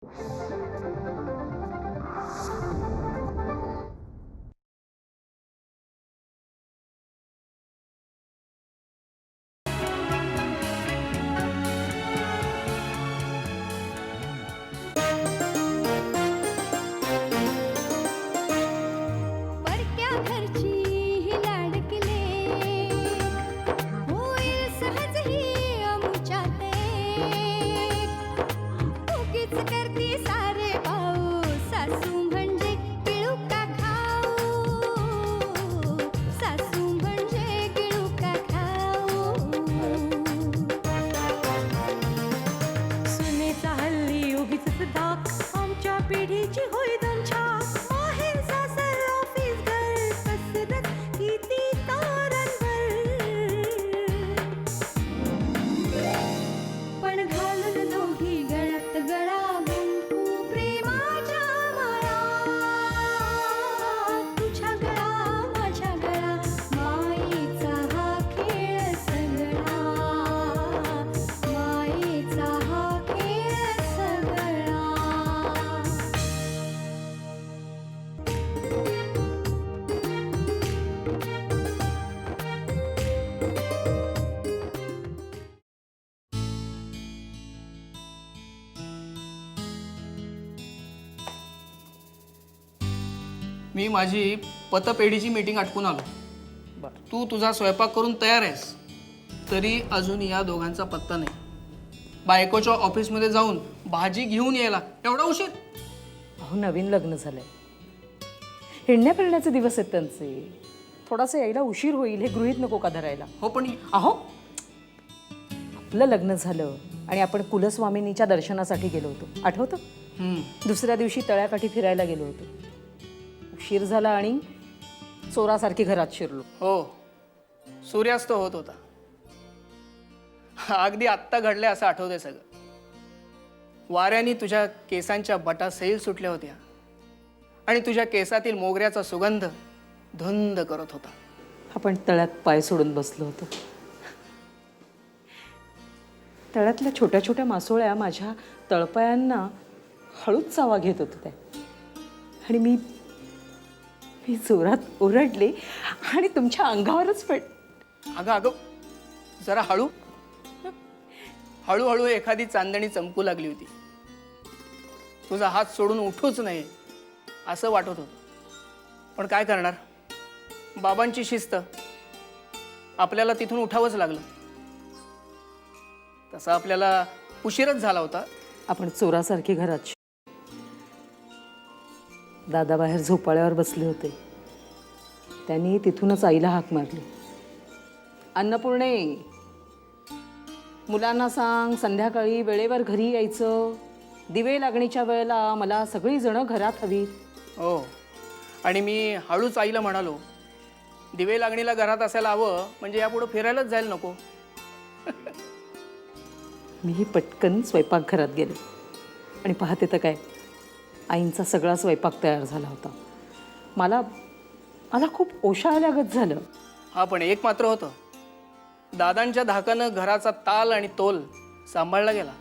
मी माझी पतपेढीची मीटिंग आटपून आलो. तू तुझा स्वयंपाक करून तयार आहेस तरी अजून या दोघांचा पत्ता नाही. बायकोच्या ऑफिसमध्ये जाऊन भाजी घेऊन यायला एवढा उशीर. अहो नवीन लग्न झालंय, हिंडण्या फिरण्याचे दिवस आहेत त्यांचे. थोडासा यायला उशीर होईल हे गृहीत नको का धरायला. हो पण अहो आपलं लग्न झालं आणि आपण कुलस्वामिनीच्या दर्शनासाठी गेलो होतो, आठवतं? दुसऱ्या दिवशी तळ्याकाठी फिरायला गेलो होतो. उशीर झाला आणि चोरासारखी घरात शिरलो. हो, सूर्यास्त होत होता. अगदी आत्ता घडले असं आठवतंय सगळं. वाऱ्याने तुझ्या केसांच्या बटा सैल सुटल्या होत्या आणि तुझ्या केसातील मोगऱ्याचा सुगंध धुंद करत होता. आपण तळ्यात पाय सोडून बसलो होतो. तळ्यातल्या छोट्या छोट्या मासोळ्या माझ्या तळपायांना हळूच चावा घेत होत्या आणि मी जोरात ओरडले आणि तुमच्या अंगावरच पड. अगं अगं जरा हळू. हळूहळू एखादी चांदणी चमकू लागली होती. तुझा हात सोडून उठूच नाही असं वाटत होतं. पण काय करणार, बाबांची शिस्त, आपल्याला तिथून उठावंच लागलं. तसा आपल्याला उशीरच झाला होता. आपण चोरासारखी घरात. दादा बाहेर झोपाळ्यावर बसले होते. त्यांनी तिथूनच आईला हाक मारली. अन्नपूर्णे, मुलांना सांग संध्याकाळी वेळेवर घरी यायचं. दिवे लागणीच्या वेळेला मला सगळी जण घरात हवी. हो, आणि मी हळूच आईला म्हणालो, दिवे लागणीला घरात असायला हवं म्हणजे यापुढे फिरायलाच जायला नको. मीही पटकन स्वयंपाकघरात गेले आणि पाहते तर काय, आईंचा सगळा स्वयंपाक तयार झाला होता. मला खूप ओशाळल्यागत झालं. हा, पण एक मात्र होतं, दादांच्या धाकानं घराचा ताल आणि तोल सांभाळला गेला.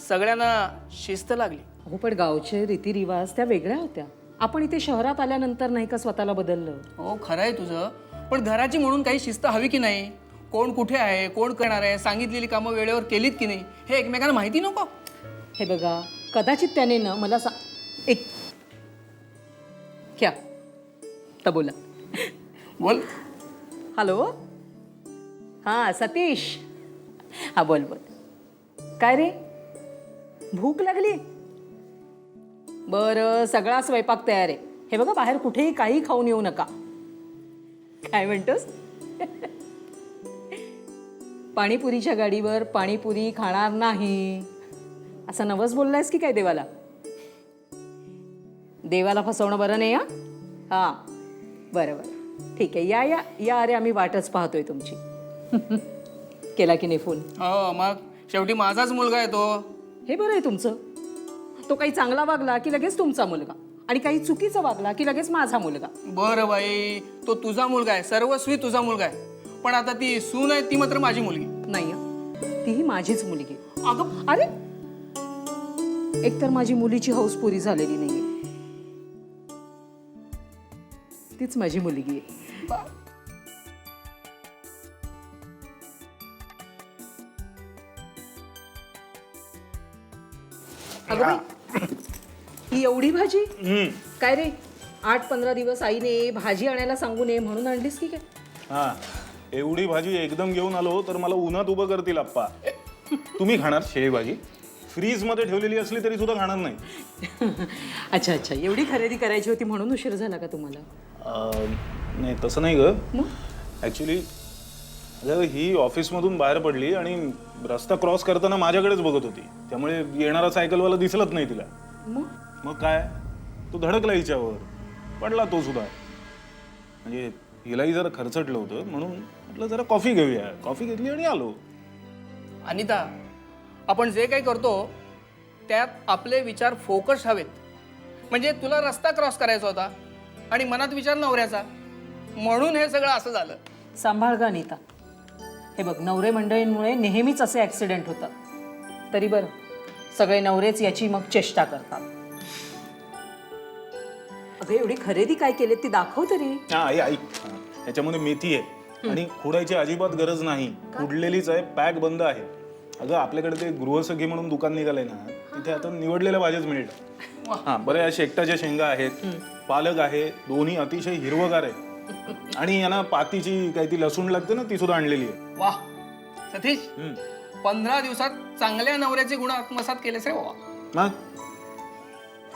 सगळ्यांना शिस्त लागली. हो, पण गावचे रीतिरिवाज त्या वेगळ्या होत्या. आपण इथे शहरात आल्यानंतर नाही का स्वतःला बदललं. हो, खरं आहे तुझं, पण घराची म्हणून काही शिस्त हवी की नाही. कोण कुठे आहे, कोण करणार आहे, सांगितलेली कामं वेळेवर केलीत की नाही हे एकमेकांना माहिती नको. हे बघा, कदाचित त्याने ना मला एक क्या तर बोला. बोल. हॅलो, हां सतीश. हां बोल बोल. काय रे, भूक लागली? बरं, सगळा स्वयंपाक तयार आहे. हे बघा, बाहेर कुठेही काही खाऊन येऊ नका. काय म्हणतोस? पाणीपुरीच्या गाडीवर पाणीपुरी खाणार नाही असं नवस बोललायस की काय देवाला? देवाला फसवणं बरं नाही. हां बरं बरं, ठीक आहे. या या या, अरे आम्ही वाटच पाहतोय तुमची. केला की नाही फोन? हो, मग शेवटी माझाच मुलगा आहे तो. हे बरं आहे तुमचं. तो काही चांगला वागला की लगेच तुमचा मुलगा, आणि काही चुकीचा वागला की लगेच माझा मुलगा. बरं बाई, तो तुझा मुलगा आहे, सर्वस्वी तुझा मुलगा आहे. पण आता ती सून आहे ती मात्र माझी मुलगी नाही. तीही माझीच मुलगी. अगं. अरे एकतर माझी मुलीची हौस पुरी झालेली नाहीये. तीच माझी मुलगी आहे. अगं बाई, ही एवढी भाजी काय रे? 8-15 दिवस आईने भाजी आणायला सांगू नये म्हणून आणलीस की काय? हा, एवढी भाजी एकदम घेऊन आलो तर मला उन्हात उभं करतील आप्पा. तुम्ही खाणार शेळी भाजी? फ्रीज मध्ये ठेवलेली असली तरी सुद्धा खाणार नाही. अच्छा अच्छा, एवढी खरेदी करायची होती म्हणून उशीर झाला का तुम्हाला? नाही तसं नाही ग. ऍक्च्युली ही ऑफिसमधून बाहेर पडली आणि रस्ता क्रॉस करताना माझ्याकडेच बघत होती, त्यामुळे येणारा सायकलवाला दिसलच नाही तिला. मग काय, तो धडकला हिच्यावर, पडला तो सुद्धा. म्हणजे हिलाही जरा खर्चटलं होतं म्हणून म्हटलं जरा कॉफी घेऊया. कॉफी घेतली आणि आलो. अनिता, आपण जे काही करतो त्यात आपले विचार फोकस हवेत. म्हणजे तुला रस्ता क्रॉस करायचा होता आणि मनात विचार नवऱ्याचा, म्हणून हे सगळं असं झालं. सांभाळ गा नीता. हे बघ, नवरे मंडळींमुळे नेहमीच असे ॲक्सिडेंट होतात. तरी बरं, सगळे नवरेच याची मग चेष्टा करतात. अगं, एवढी खरेदी काय केली ती दाखव तरी. हा आई आई, ह्याच्यामध्ये मेथी आहे आणि खोडायची अजिबात गरज नाही. कुडलेलीच आहे, पॅक बंद आहे. अगं आपल्याकडे ते गृहसखी म्हणून दुकान निघालंय ना, तिथे आता निवडलेल्या भाज्याच मिळतात. हा बरं, या शेकटाच्या शेंगा आहेत, पालक आहे, दोन्ही अतिशय हिरवगार आहे. आणि यांना पातीची काही ती लसूण लागते ना, ती सुद्धा आणलेली आहे. वाह सतीश, 15 दिवसात चांगल्या नवऱ्याचे गुण आत्मसात केलेस रे बाबा. मग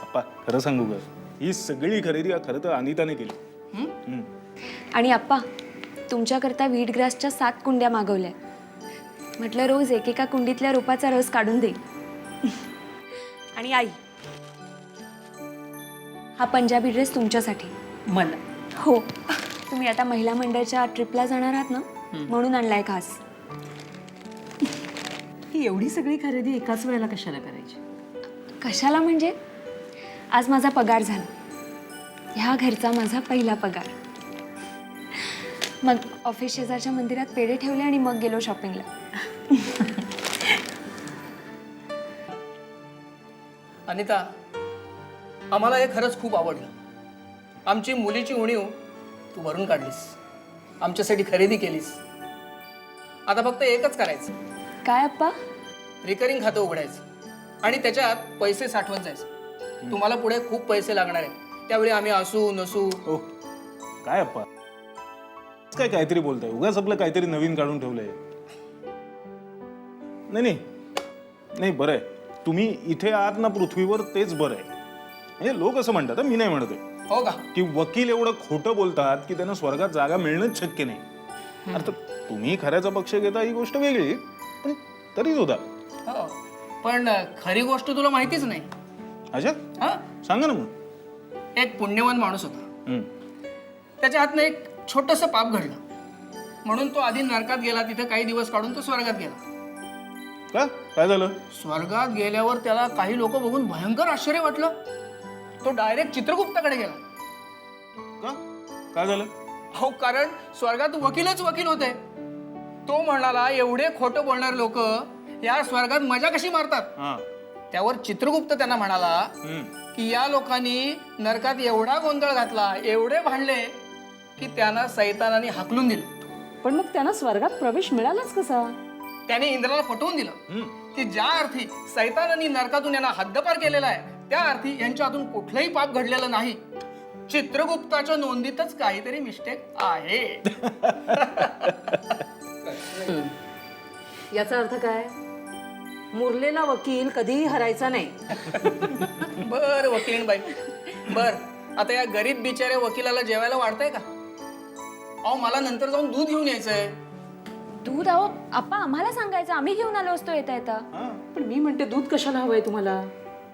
अप्पा खरं सांगू का, ही सगळी खरेदी खरं तर अनिताने केली. आणि आप्पा, तुमच्याकरता व्हीटग्रासच्या 7 कुंड्या मागवल्या. म्हटलं रोज एकेका कुंडीतल्या रोपाचा रस काढून दे. आणि आई, हा पंजाबी ड्रेस तुमच्यासाठी. मला हो, तुम्ही आता महिला मंडळाच्या ट्रिपला जाणार आहात ना, म्हणून आणलाय खास. ही एवढी सगळी खरेदी एकाच वेळेला कशाला करायची? कशाला म्हणजे, आज माझा पगार झाला. ह्या घरचा माझा पहिला पगार. मग ऑफिस शेजारच्या मंदिरात पेढे ठेवले आणि मग गेलो शॉपिंगला. अनिता, आम्हाला हे खरंच खूप आवडलं. आमची मुलीची उणीव तू भरून काढलीस, आमच्यासाठी खरेदी केलीस. आता फक्त एकच करायचं, काय आप्पा? रिकरिंग खातं उघडायचं आणि त्याच्यात पैसे साठवत जायचं. तुम्हाला पुढे खूप पैसे लागणार आहेत, त्यावेळी आम्ही असू नसू. ओ काय अप्पा, काय काहीतरी बोलताय, उगाच आपलं काहीतरी नवीन काढून ठेवलंय. नाही नाही नाही, बरं आहे तुम्ही इथे आहात ना पृथ्वीवर, तेच बरं आहे. म्हणजे लोक असं म्हणतात, मी नाही म्हणतोय, हो का, की वकील एवढं खोटं बोलतात की त्यांना स्वर्गात जागा मिळणंच शक्य नाही. अर्थात तुम्ही खऱ्याचा पक्ष घेता ही गोष्ट वेगळी, पण तरी सुद्धा. हो, पण खरी गोष्ट तुला माहितीच नाही. अच्छा, हा, सांगा ना मग. एक पुण्यवान माणूस होता. त्याच्या हातनं एक छोटंसं पाप घडलं, म्हणून तो आधी नरकात गेला. तिथे काही दिवस काढून तो स्वर्गात गेला. का काय झालं? स्वर्गात गेल्यावर त्याला काही लोक बघून भयंकर आश्चर्य वाटलं. तो डायरेक्ट चित्रगुप्ताकडे गेला. का काय झालं? हो, कारण स्वर्गात वकीलच वकील होते. तो म्हणाला, एवढे खोटं बोलणारे लोक या स्वर्गात मजा कशी मारतात. हा, त्यावर चित्रगुप्त त्यांना म्हणाला की या लोकांनी नरकात एवढा गोंधळ घातला, एवढे भांडले की त्यांना सैतानाने हाकलून दिलं. पण मग त्यांना स्वर्गात प्रवेश मिळालाच कसा? त्याने इंद्राला पटवून दिलं की ज्या अर्थी सैतानाने नरकातून यांना हद्दपार केलेला आहे, त्या अर्थी यांच्या हातून कुठलंही पाप घडलेलं नाही. चित्रगुप्ताच्या नोंदीतच काहीतरी मिस्टेक आहे. याचा अर्थ काय? मुरलेला वकील कधीही हरायचा नाही. बर वकील बाई, बर आता या गरीब बिचाऱ्या वकिलाला जेवायला वाढतंय का? अहो, मला नंतर जाऊन दूध घेऊन यायचंय. दूध? अहो आप्पा, आम्हाला सांगायचं, आम्ही घेऊन आलो असतो येता येता. पण मी म्हणते, दूध कशाला हवंय तुम्हाला?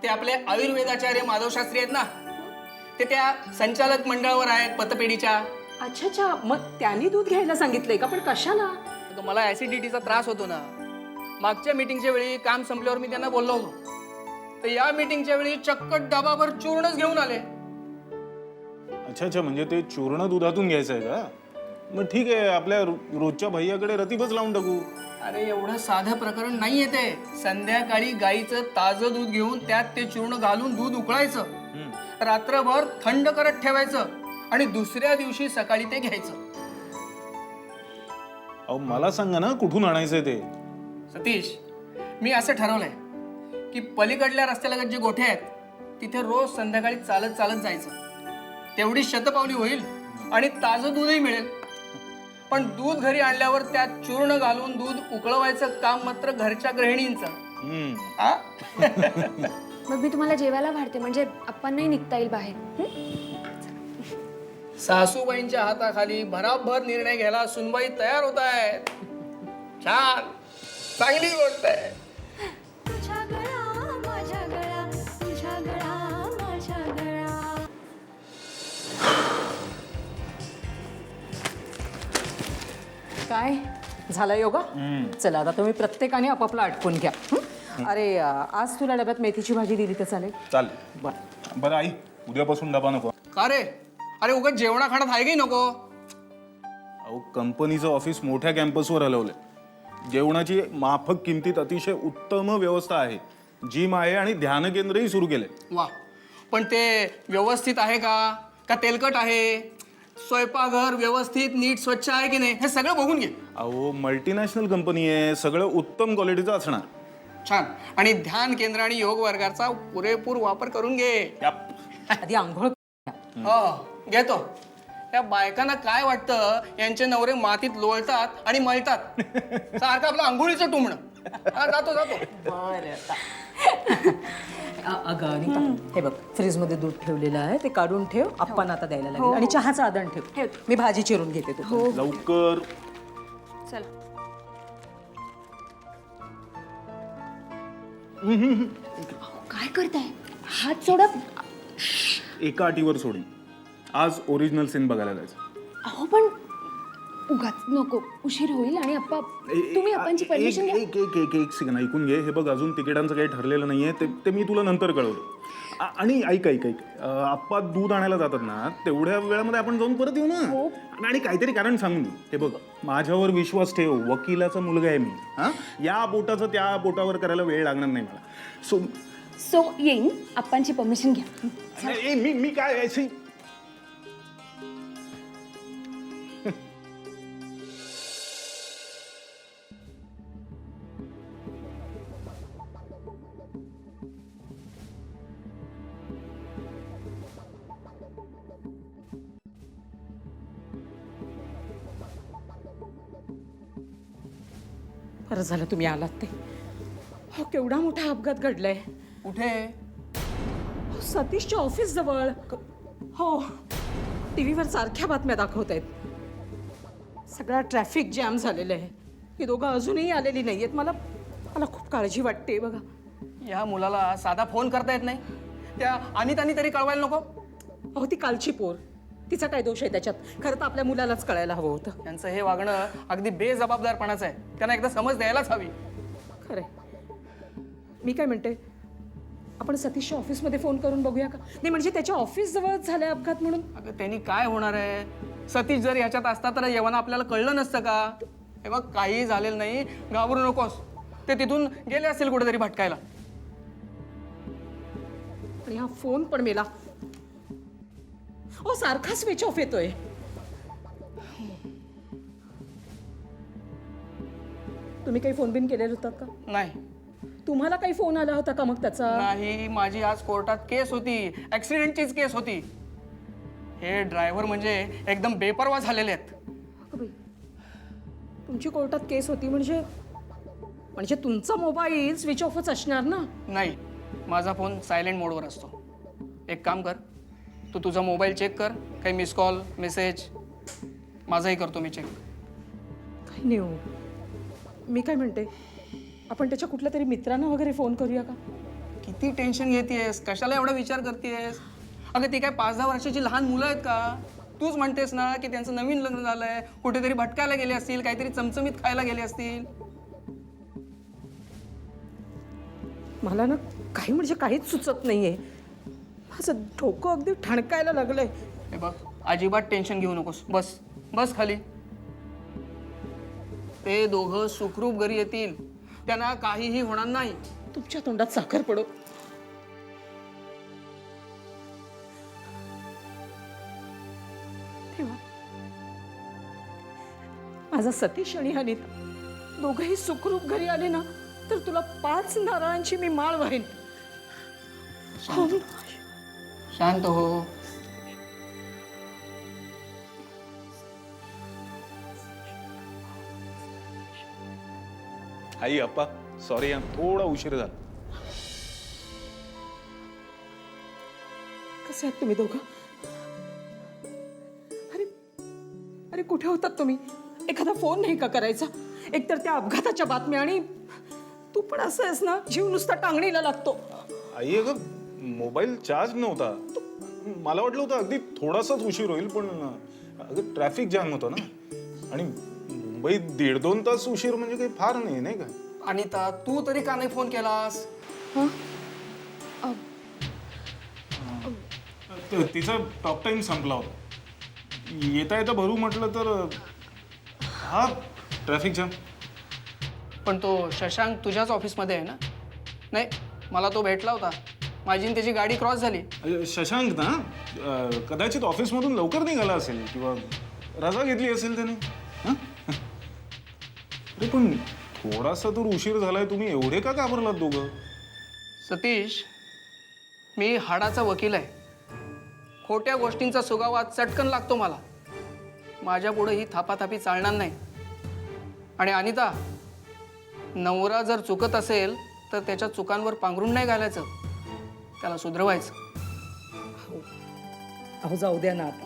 ते आपले आयुर्वेदाचार्य माधव शास्त्री आहेत ना, ते त्या संचालक मंडळावर आहेत पतपेढीच्या. अच्छा अच्छा, मग त्यांनी दूध घ्यायला सांगितलंय का? पण कशाला? अगं, मला ऍसिडिटीचा त्रास होतो ना. मागच्या मीटिंगच्या वेळी काम संपल्यावर मी त्यांना बोललो होतो, तर या मीटिंगच्या वेळी चक्क डबाभर चूर्णच घेऊन आले. अच्छा अच्छा, म्हणजे ते चूर्ण दुधातून घ्यायचं आहे का? मग ठीक आहे, आपल्या रोजच्या भैयाकडे रतीबच लावून टाकू. अरे एवढं साधं प्रकरण नाहीये ते. संध्याकाळी गाईचं ताजं दूध घेऊन त्यात ते चूर्ण घालून दूध उकळायचं, रात्रभर थंड करत ठेवायचं आणि दुसऱ्या दिवशी सकाळी ते घ्यायचं. अहो मला सांगा ना कुठून आणायचंय ते. सतीश, मी असं ठरवलंय की पलीकडल्या रस्त्यालगत जे गोठे आहेत तिथे रोज संध्याकाळी चालत चालत जायचं. तेवढी शतपावली होईल आणि ताजं दूधही मिळेल. पण दूध घरी आणल्यावर त्यात चूर्ण घालून दूध उकळवायचं काम मात्र घरच्या गृहिणींचं. हा? मग मी तुम्हाला जेवायला वाढते, म्हणजे आप्पांनाही निघता येईल बाहेर. सासूबाईंच्या हाताखाली भराभर निर्णय घ्यायला सुनबाई तयार होत आहेत. छान, चांगली गोष्ट आहे. तुझ्या गळा माझ्या गळा, तुझ्या गळा माझ्या गळा. काय झाला योगा? चला आता तुम्ही प्रत्येकाने आपापला आटपून घ्या. हं? अरे आज तुला डब्यात मेथीची भाजी दिली तर चालेल? चालेल. बरं. बरं आई, उद्यापासून डबा नको. का रे? अरे उगाच जेवणा खाण्यात आहे की नको? अहो कंपनीचं ऑफिस मोठ्या कॅम्पसवर हलवलंय. जेवणाची माफक किमतीत अतिशय उत्तम व्यवस्था आहे. जिम आहे आणि ध्यान केंद्रही सुरू केलंय. वा, पण ते व्यवस्थित आहे का तेलकट आहे? स्वयंपाकघर व्यवस्थित नीट स्वच्छ आहे की नाही हे सगळं बघून घे. अहो मल्टीनॅशनल कंपनी आहे, सगळं उत्तम क्वालिटीचं असणार. छान. आणि ध्यान केंद्र आणि योग वर्गाचा पुरेपूर वापर करून घे. आधी आंघोळ हो घेतो. त्या बायकांना काय वाटतं, यांचे नवरे मातीत लोळतात आणि मळतात. सारखं आपलं आंघोळीचं टुमणं. हा, जातो जातो. अगं अनिता, हे बघ फ्रीजमध्ये दूध ठेवलेलं आहे, ते काढून ठेव. आप्पांना आता द्यायला लागेल. आणि चहाचं आदण ठेव. मी भाजी चिरून घेते. तू लवकर. चला. काय करताय? हात सोडा. एका अटीवर सोडून आज ओरिजिनल सीन बघायला जायचं. अहो पण उगाच नको, उशीर होईल. आणि आप्पा तुम्ही आप्पांची परमिशन घ्या. एक सेकंड ऐकून घे. हे बघ अजून तिकिटांचं काही ठरलेलं नाहीये, ते मी तुला नंतर कळवतो. आणि ऐक आप्पा दूध आणायला जातात ना, तेवढ्या वेळामध्ये आपण जाऊन परत येऊ ना. आणि काहीतरी कारण सांगून दे. हे बघ माझ्यावर विश्वास ठेव, वकिलाचा मुलगा आहे मी. हा, या बोटाचं त्या बोटावर करायला वेळ लागणार नाही मला. सो येईन, आप्पांची परमिशन घ्या. मी काय अशी बरं झालं तुम्ही आलात ते. हो, केवढा मोठा अपघात घडलाय. कुठे? सतीशच्या ऑफिस जवळ. हो, टीव्हीवर सारख्या बातम्या दाखवत आहेत. सगळा ट्रॅफिक जॅम झालेलं आहे. ही दोघं अजूनही आलेली नाही आहेत. मला खूप काळजी वाटते. बघा, या मुलाला साधा फोन करता येत नाही? त्या अनितानी तरी कळवायला नको? अहो ती कालची पोर, तिचा काय दोष आहे त्याच्यात? खरं तर आपल्या मुलालाच कळायला हवं होतं. यांचं हे वागणं अगदी बेजबाबदारपणाचं आहे. त्यांना एकदा समज द्यायलाच हवी. खरंय. मी काय म्हणते, आपण सतीशच्या ऑफिसमध्ये फोन करून बघूया का? नाही म्हणजे त्याच्या ऑफिस जवळच झालाय अपघात म्हणून. अगं त्यांनी काय होणार आहे? सतीश जर ह्याच्यात असता तर येवाना आपल्याला कळलं नसतं का? हे बघ काही झालेलं नाही, घाबरू नकोस. ते तिथून गेले असतील कुठेतरी भटकायला. आणि हा फोन पण मेला. ओ सारखा स्विच ऑफ येतोय. तुम्ही काही फोन बिन केलेले होतात का? नाही. तुम्हाला काही फोन आला होता का मग त्याचा? नाही, माझी आज कोर्टात केस होती. ऍक्सिडेंटचीच केस होती. हे ड्रायव्हर म्हणजे एकदम बेपर्वा झालेले आहेत. अगं बाई, तुमची कोर्टात केस होती म्हणजे तुमचा मोबाईल स्विच ऑफच असणार ना? नाही, माझा फोन सायलेंट मोडवर असतो. एक काम कर, तू तुझा मोबाईल चेक कर. काही मिस कॉल मेसेज माझाही करतो मी चेक. काही नाही हो. मी काय म्हणते, आपण त्याच्या कुठल्या तरी मित्रांना वगैरे फोन करूया का? किती टेन्शन घेतेस? कशाला एवढा विचार करतेस? अगं ती काय 5-10 वर्षाची लहान मुलं आहेत का? तूच म्हणतेस ना की त्यांचं नवीन लग्न झालंय, कुठेतरी भटकायला गेले असतील, काहीतरी चमचमीत खायला गेले असतील. मला ना काही म्हणजे काहीच सुचत नाहीये. माझं डोकं अगदी ठणकायला लागलंय. हे बघ, अजिबात टेन्शन घेऊ नकोस. बस बस खाली. ते दोघं सुखरूप घरी येतील, त्यांना काहीही होणार नाही. तुमच्या तोंडात साखर पडो. तेव्हा माझा सतीश आणि अनिता दोघंही सुखरूप घरी आले ना, तर तुला 5 नारळांची मी माळ वाहीन. शांत हो. आई अप्पा सॉरी थोडा उशीर झाला. कसे आहात तुम्ही दोघं? अरे अरे कुठे होतात तुम्ही? एखादा फोन नाही का करायचा? एकतर त्या अपघाताच्या बातम्या, आणि तू पण असं आहेस ना, जीव नुसता टांगणीला लागतो. आई अगं मोबाईल चार्ज नव्हता. मला वाटलं होतं अगदी थोडासाच उशीर होईल, पण अगं ट्रॅफिक जाम होतं ना, आणि मुंबईत 1.5-2 तास उशीर म्हणजे काही फार नाही, नाही का? अनिता, तू तरी का नाही फोन केलास? तिचा टॉक टाइम संपला होता. येता येता भरू म्हटलं तर हा ट्रॅफिक जाम. पण तो शशांक तुझ्याच ऑफिसमध्ये आहे ना? नाही, मला तो भेटला होता. माझी आणि त्याची गाडी क्रॉस झाली. शशांक ना कदाचित ऑफिसमधून लवकर निघाला असेल किंवा रजा घेतली असेल त्याने. हं? अरे पण थोडासा तर उशीर झालाय, तुम्ही एवढे का घाबरलात दोघं? सतीश, मी हाडाचा वकील आहे. खोट्या गोष्टींचा सुगावा चटकन लागतो मला. माझ्या पुढे ही थापाथापी चालणार नाही. आणि अनिता, नवरा जर चुकत असेल तर त्याच्या चुकांवर पांघरून नाही घालायचं, त्याला सुधरवायचं. अहो जाऊ द्या ना आता.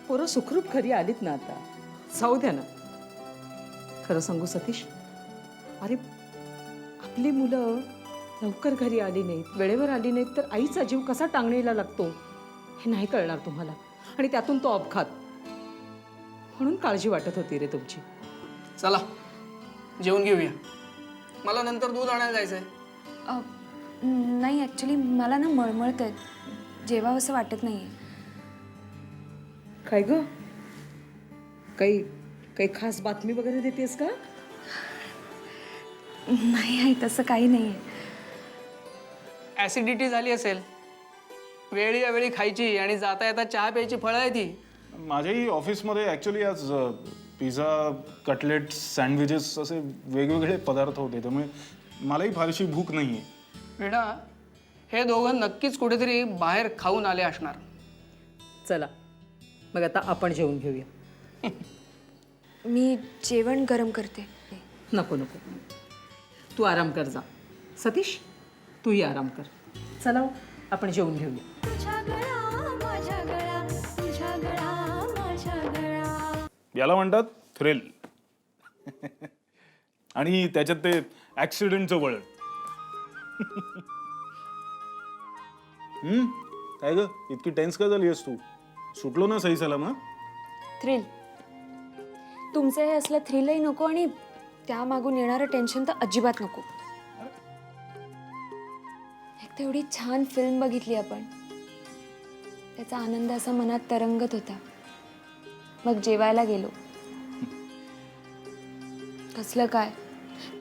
पोरं सुखरूप घरी आलीत ना आता, जाऊ द्या ना. खरं सांगू सतीश, अरे आपली मुलं लवकर घरी आली नाहीत, वेळेवर आली नाहीत, तर आईचा जीव कसा टांगणीला लागतो हे नाही कळणार तुम्हाला. आणि त्यातून तो अपघात, म्हणून काळजी वाटत होती रे तुमची. चला जेवून घेऊया. मला नंतर दूध आणायला जायचंय. नाही, ॲक्च्युली मला ना मळमळत आहेत, जेवावं असं वाटत नाही आहे. काय ग, काही काही खास बातमी वगैरे देतेस का? नाही आहे, तसं काही नाही आहे. ॲसिडिटी झाली असेल. वेळी अवेळी खायची आणि जाता येता चहा प्यायची फळं आहे ती. माझ्याही ऑफिसमध्ये ॲक्च्युली आज पिझ्झा, कटलेट, सँडविचेस असे वेगवेगळे पदार्थ होते, त्यामुळे मलाही फारशी भूक नाही आहे. वीणा, हे दोघं नक्कीच कुठेतरी बाहेर खाऊन आले असणार. चला मग आता आपण जेवून घेऊया. मी जेवण गरम करते. नको नको, तू आराम कर जा. सतीश, तूही आराम कर. चला हो, आपण जेवून घेऊया. तुझा गळा माझा गळा, तुझा गळा माझा गळा. याला म्हणतात थ्रिल. आणि त्याच्यात ते ॲक्सिडेंटचं वळण. काय ग, इतकी टेन्स का झाली आहेस तू? सुटलो ना सही सलाम? थ्रिल, तुमचं हे असलं थ्रिलही नको आणि त्यामागून येणारं टेन्शन तर अजिबात नको. एक तेवढी छान फिल्म बघितली आपण, त्याचा आनंद असा मनात तरंगत होता. मग जेवायला गेलो. कसलं काय,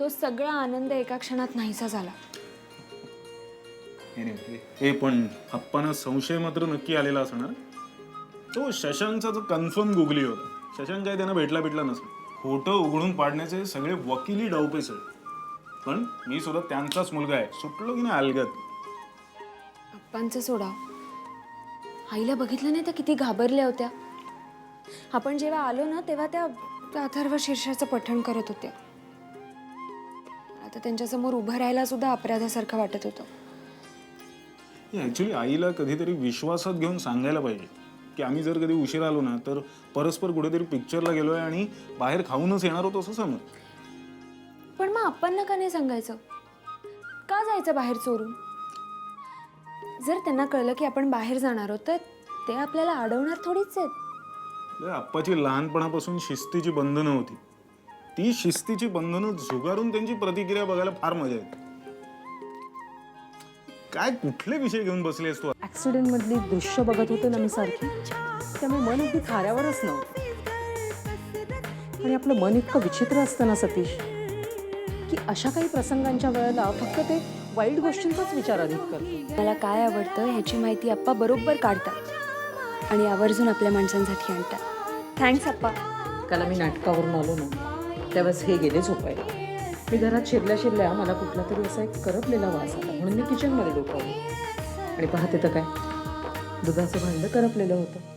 तो सगळा आनंद एका क्षणात नाहीसा झाला. हे पण अप्पांना संशय मात्र नक्की आलेला असणार. तो शशांकचा जो कन्फर्म गुगली होता. शशांक काय त्यांना भेटला नसेल. खोटं उघडून पाडण्याचे सगळे वकिली डावपेच आहेत. पण मी सुद्धा त्यांचाच मुलगा आहे, सुटलो की नाही अलगत. अप्पांचं सोडा, आईला बघितलं नाही तर किती घाबरल्या होत्या. आपण जेव्हा आलो ना तेव्हा त्या अथर्व शीर्षाचं पठण करत होत्या. आता त्यांच्यासमोर उभं राहायला सुद्धा अपराधासारखं वाटत होतं. ॲक्च्युली आईला कधीतरी विश्वासात घेऊन सांगायला पाहिजे की आम्ही जर कधी उशीर आलो ना तर परस्पर कुठेतरी पिक्चरला गेलोय आणि बाहेर खाऊनच येणार होतो असं समज. पण मग अप्पांना का नाही सांगायचं? का जायचं बाहेर चोरून? जर त्यांना कळलं की आपण बाहेर जाणार आहोत तर ते आपल्याला अडवणार थोडीच आहेत. आप्पाची लहानपणापासून शिस्तीची बंधनं होती. ती शिस्तीची बंधनं झुगारून त्यांची प्रतिक्रिया बघायला फार मजा येते. काय कुठले विषय घेऊन बसलेस तू? ऍक्सिडेंट मधली दृश्य बघत होते ना मी सारखी, त्यामुळे मन अगदी थाऱ्यावरच नव्हतं. आणि आपलं मन इतकं विचित्र असतं ना सतीश, की अशा काही प्रसंगांच्या वेळेला फक्त ते वाईट गोष्टींचाच विचार अधिक करतो. मला काय आवडतं ह्याची माहिती आप्पा बरोबर काढतात आणि आवर्जून आपल्या माणसांसाठी आणतात. थँक्स आप्पा. त्याला मी नाटकावरून आलो ना त्यावेळेस हे गेले झोपायला. मी घरात शिरल्या मला कुठला तरी असा एक करपलेला वास आला म्हणून मी किचनमध्ये डोकावलं आणि पाहते तर काय, दुधाचं भांडं करपलेलं होतं.